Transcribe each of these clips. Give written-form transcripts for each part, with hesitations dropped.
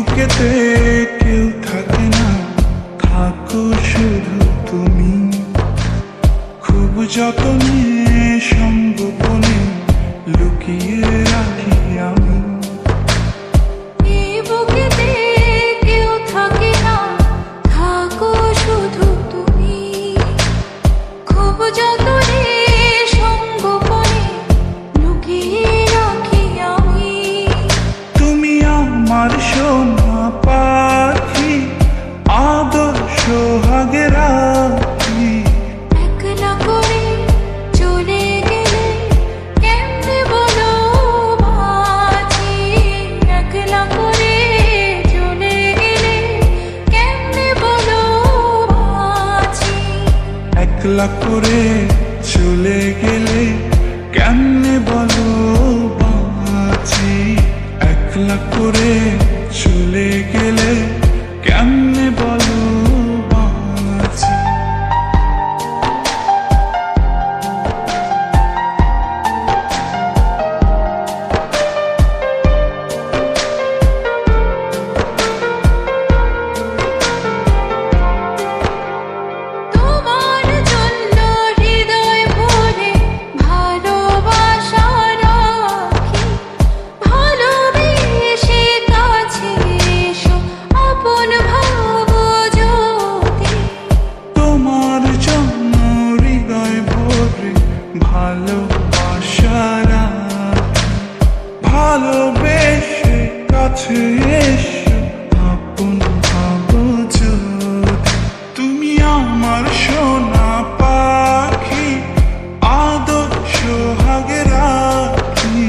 বুকেতে কেউ থাকে না, থাকো শুধু তুমি। খুব যতনে সঙ্গোপনে লুকিয়ে রাখি আমি। বুকেতে কেউ থাকে না, থাকো শুধু তুমি। খুব যতনে সঙ্গোপনে লুকিয়ে রাখি আমি। তুমি আমার সোনা পাখি, আদর্শ সোহাগে রাখি। একলা করে চলে গেলে কেমনে বলো বাঁচি। একলা করে চলে গেলে কেমনে বলো বাঁচি। একলা করে চলে গেলে কেমনে বলো বাঁচি। একলা করে চলে গেলে কেমনে বলো বাঁচি। তোমার জন্য হৃদয় ভরে ভালোবাসা রাখি। ভালোবেসে কাছে এসো, আপন ভাবো যদি। তোমার জন্য হৃদয় ভরে ভালোবাসা রাখি। ভালোবেসে কাছে এসো, আপন ভাবো যদি। তুমি আমার সোনা পাখি, আদর্শ সোহাগে রাখি।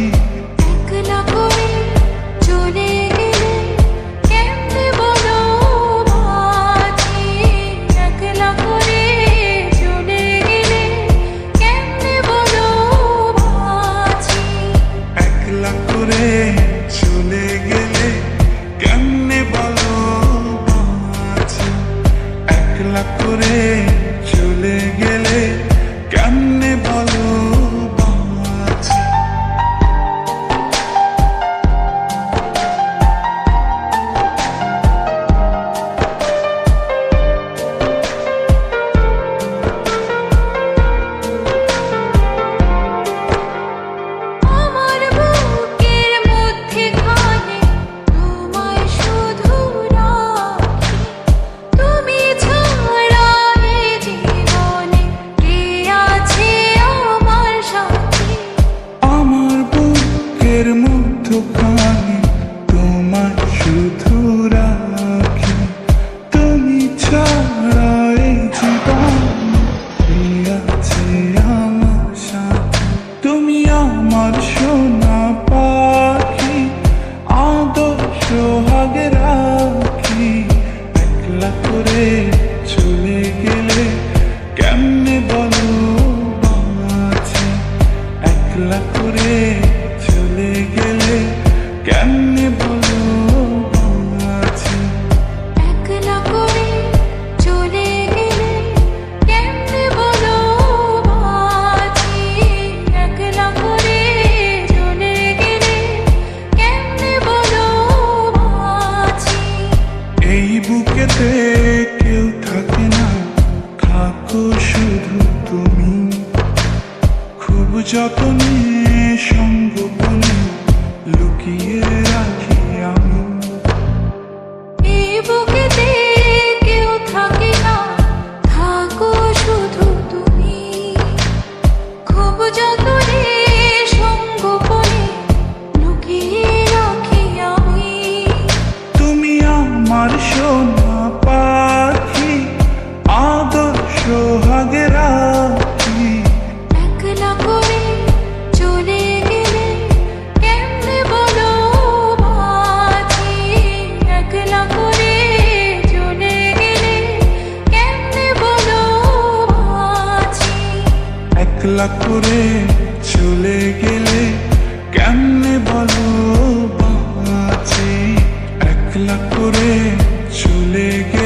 একলা করে চলে গেলে কেমনে বলো বাঁচি। একলা করে চলে গেলে কেমনে বলো বাঁচি। একলা করে চলে গেলে কেমনে বলো বাঁচি। একলা করে চলে গেলে কেমনে বলো বাঁচি। আমার বুকের মধ্যে খানে তোমায় শুধু রাখি। তুমি ছাড়া এ জীবনে কে আছে আমার সাথী। আমার বুকের মধ্যখানে তোমার শুধু রাখি। তুমি ছাড়া এই জীবনে কে আছে আমার সাথে। তুমি আমার সোনা পাখি, আদর্শ সোহাগে রাখি। একলা করে চলে গেলে কেমনে বলো বাঁচি। একলা করে চলে গেলে কেমনে বলো বাঁচি। একলা করে চলে গেলে কেমনে বলো বাঁচি। একলা করে চলে গেলে কেমনে বলো বাঁচি। এই বুকেতে কেউ থাকে না, থাকো শুধু তুমি। খুব যতনে সঙ্গোপনে লুকিয়ে রাখি আমি। এই বুকেতে কেউ থাকে না, থাকো শুধু তুমি। খুব যতনে সঙ্গোপনে লুকিয়ে রাখি আমি। তুমি আমার সোনা পাখি, আদর্শ সোহাগে রাখি। একলা করে চলে গেলে কেমনে বলো বাঁচি। একলা করে চলে গেলে কেমনে বলো বাঁচি। একলা করে চলে গেলে কেমনে বলো বাঁচি। একলা করে চলে গেলে